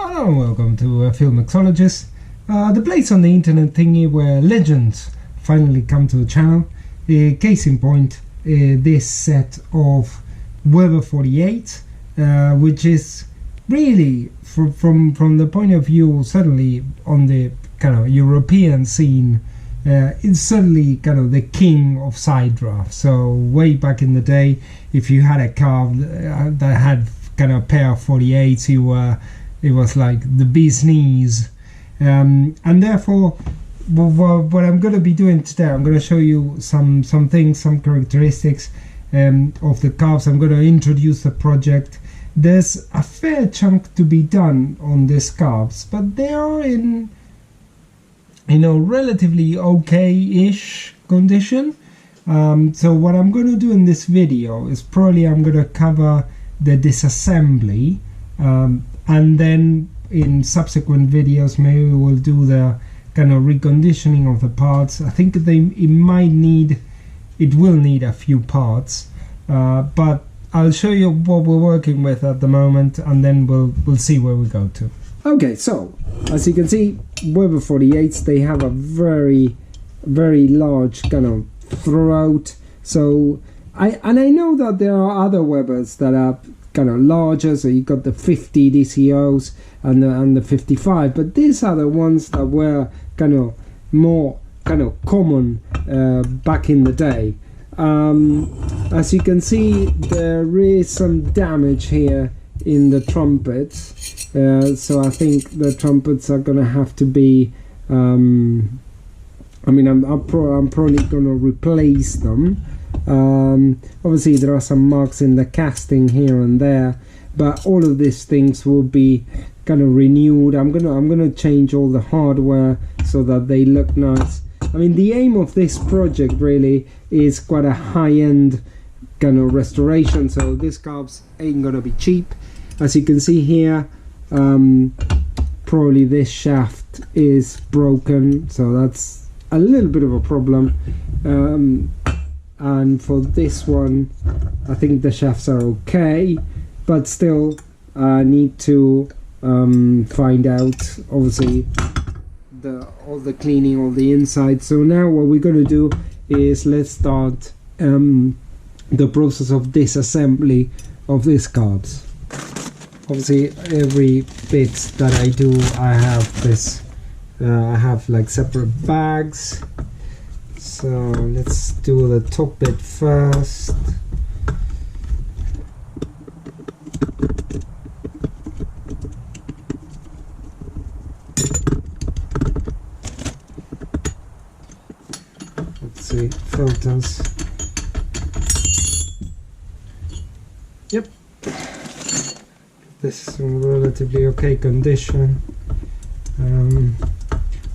Hello and welcome to Film Mixologist, the place on the internet thingy where legends finally come to the channel. Case in point, this set of Weber 48, which is really, from the point of view, certainly on the kind of European scene, it's certainly kind of the king of side drafts. So way back in the day, if you had a car that had kind of a pair of 48s, it was like the bee's knees, and therefore what I'm going to be doing today, I'm going to show you some things, some characteristics of the carbs. I'm going to introduce the project. There's a fair chunk to be done on these carbs, but they are in relatively okay-ish condition. So what I'm going to do in this video is probably I'm going to cover the disassembly, and then in subsequent videos maybe we'll do the kind of reconditioning of the parts. I think it will need a few parts, but I'll show you what we're working with at the moment, and then we'll see where we go to. Okay, so as you can see, Weber 48s, they have a very large kind of throat. So I know that there are other Webers that are kind of larger, so you got the 50 DCOs and the 55, but these are the ones that were kind of more kind of common back in the day. As you can see, there is some damage here in the trumpets, so I think the trumpets are gonna have to be I'm probably gonna replace them. Obviously there are some marks in the casting here and there, but all of these things will be kind of renewed. I'm gonna change all the hardware so that they look nice. I mean, the aim of this project really is quite a high-end kind of restoration, so these carbs ain't gonna be cheap. As you can see here, probably this shaft is broken, so that's a little bit of a problem. And for this one, I think the shafts are okay, but still I need to find out, obviously, all the cleaning, all the inside. So now what we're going to do is let's start the process of disassembly of these carbs. Obviously, every bit that I do, I have this. I have like separate bags. So let's do the top bit first. Let's see, filters. Yep, this is in relatively okay condition.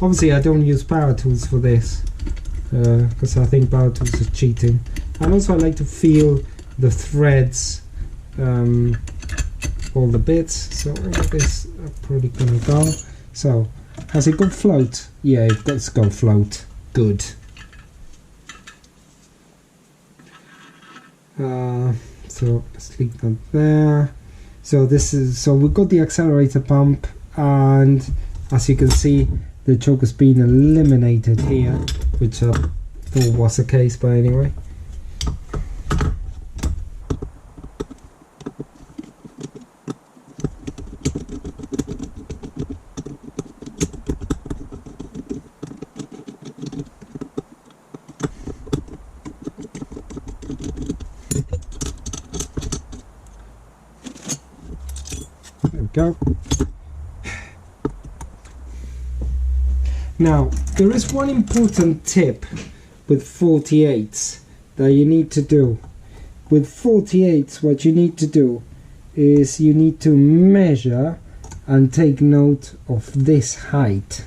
Obviously I don't use power tools for this, because I think power tools are cheating. And also I like to feel the threads, all the bits. So all of this are probably gonna go. So has it got float? Yeah, it does go float. Good. So let's leave that there. So we've got the accelerator pump, and as you can see, the choke has been eliminated here, which I thought was the case, but anyway. There we go. Now, there is one important tip with 48s that you need to do. With 48s, what you need to do is you need to measure and take note of this height.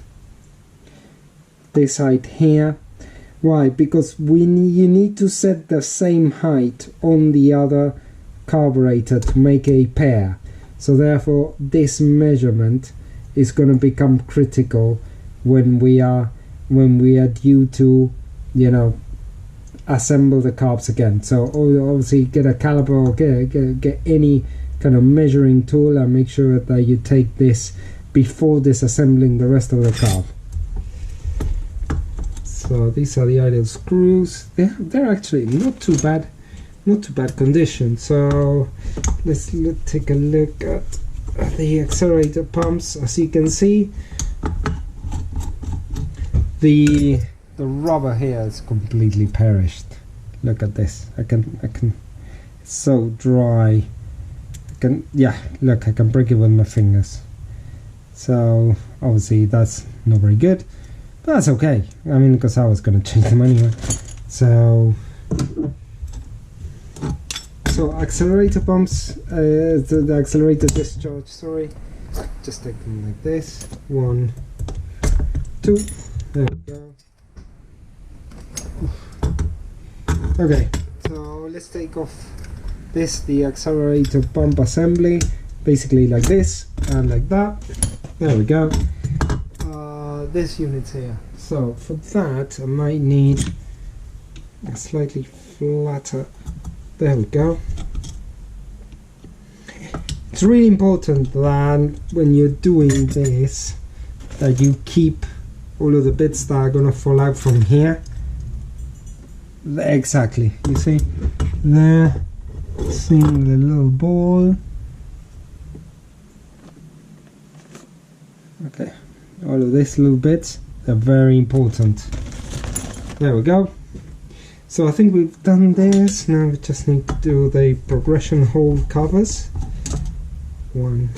This height here. Why? Because you need to set the same height on the other carburetor to make a pair. So therefore, this measurement is going to become critical when we are due to, assemble the carbs again. So obviously get a caliper or get any kind of measuring tool and make sure that you take this before disassembling the rest of the carb. So these are the idle screws. They're actually not too bad condition. So let's take a look at the accelerator pumps. As you can see, the rubber here is completely perished. Look at this. I can it's so dry. Look, I can break it with my fingers. So obviously that's not very good, but that's okay. I mean, because I was going to change them anyway. So accelerator pumps, the accelerator discharge, sorry, just take them like this. 1, 2, there we go. Okay, so let's take off the accelerator pump assembly, basically like this and like that. There we go. This unit's here. So for that I might need a slightly flatter. There we go. It's really important that when you're doing this, that you keep all of the bits that are gonna fall out from here. Exactly. You see there, seeing the little ball. Okay, all of these little bits are very important. There we go. So I think we've done this. Now we just need to do the progression hole covers. 1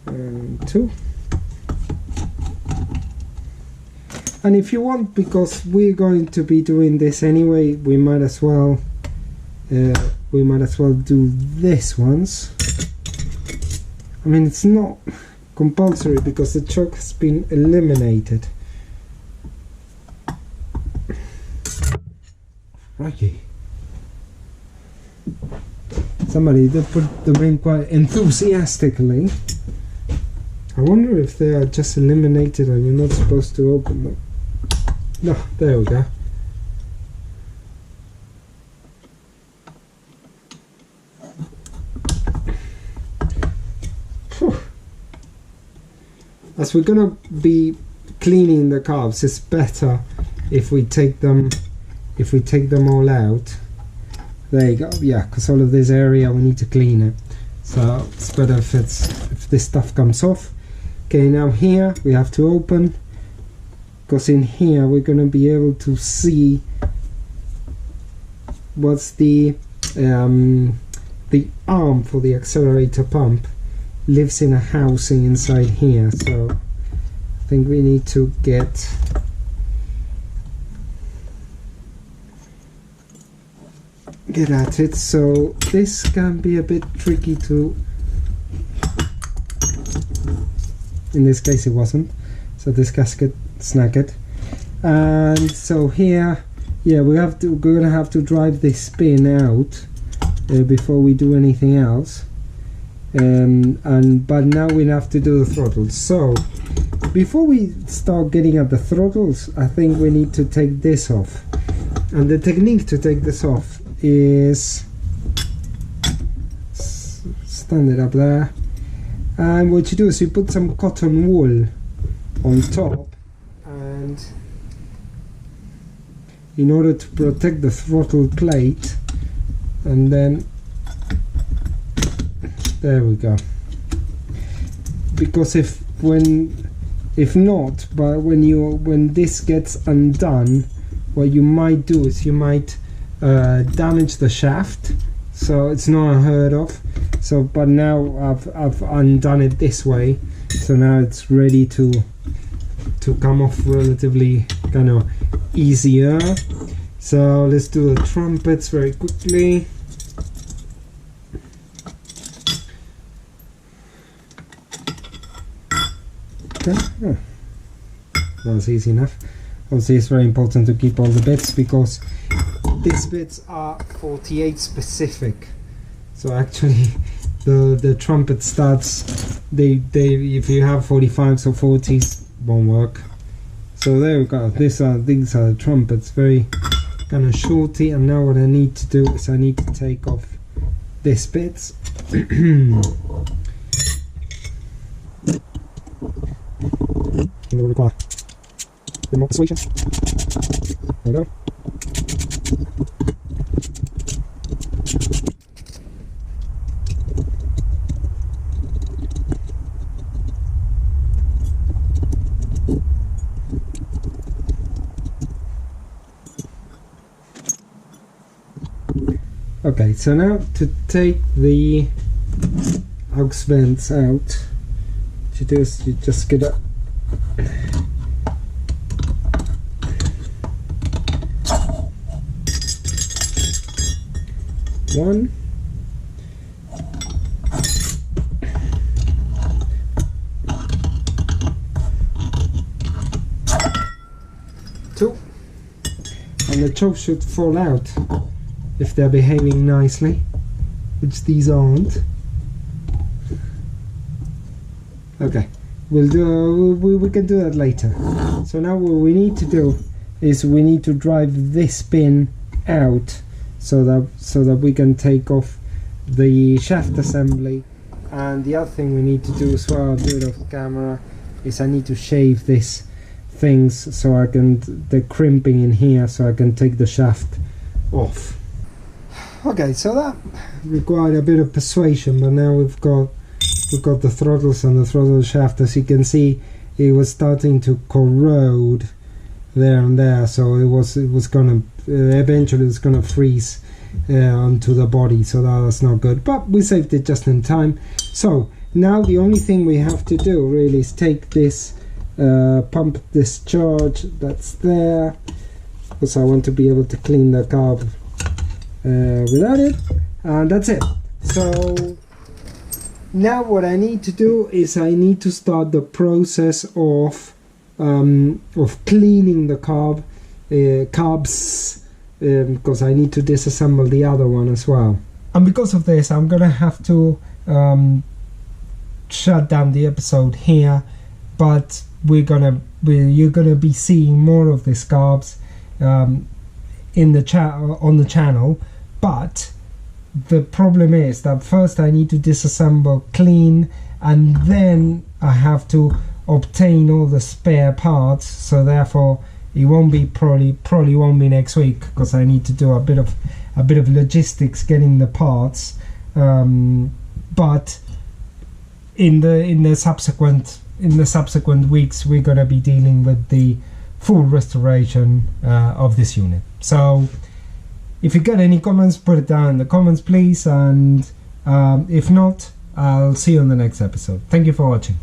and 2. And if you want, because we're going to be doing this anyway, we might as well do this once. I mean, it's not compulsory because the choke has been eliminated. Righty. Somebody did put them in quite enthusiastically. I wonder if they are just eliminated and you're not supposed to open them. No, there we go. Whew. As we're gonna be cleaning the carbs, it's better if we take them all out. There you go. Yeah, because all of this area we need to clean it, so it's better if this stuff comes off. Okay, now here we have to open, because in here we're going to be able to see what's the arm for the accelerator pump lives in a housing inside here. So I think we need to get at it. So this can be a bit tricky to, in this case it wasn't, so this gasket snagged. And so here, yeah, we're gonna have to drive this pin out before we do anything else. But now we have to do the throttles. So before we start getting at the throttles, I think we need to take this off. And the technique to take this off is stand it up there, and what you do is you put some cotton wool on top, and in order to protect the throttle plate, and then there we go. Because if not, but when this gets undone, what you might do is you might damage the shaft, so it's not unheard of. So but now I've undone it this way, so now it's ready to come off relatively kind of easier. So let's do the trumpets very quickly. Okay, oh, that was easy enough. Obviously it's very important to keep all the bits, because these bits are 48 specific. So actually the trumpet studs, they if you have 45s or 40s, won't work. So there we go. These are the trumpets, very kind of shorty. And now what I need to do is I need to take off this bit. Will require a bit more persuasion. There we go. Okay, so now to take the aux vents out, what you do is you just get up. One, two, and the choke should fall out if they're behaving nicely, which these aren't. Okay, we can do that later. So now what we need to do is we need to drive this pin out so that we can take off the shaft assembly. And the other thing we need to do as well, I'll do it off camera, is I need to shave this things so I can, the crimping in here, so I can take the shaft off. Okay, so that required a bit of persuasion, but now we've got the throttles and the throttle shaft. As you can see, it was starting to corrode there and there, so it was gonna eventually it's gonna freeze onto the body, so that's not good, but we saved it just in time. So now the only thing we have to do really is take this pump discharge that's there, because I want to be able to clean the carb without it, and that's it. So now what I need to do is I need to start the process of cleaning the carbs, because I need to disassemble the other one as well. And because of this, I'm gonna have to shut down the episode here, but you're gonna be seeing more of these carbs in the on the channel. But the problem is that first I need to disassemble, clean, and then I have to obtain all the spare parts, so therefore it won't be probably won't be next week, because I need to do a bit of logistics getting the parts, but in the subsequent weeks we're gonna be dealing with the full restoration of this unit. So if you got any comments, put it down in the comments please, and if not, I'll see you on the next episode. Thank you for watching.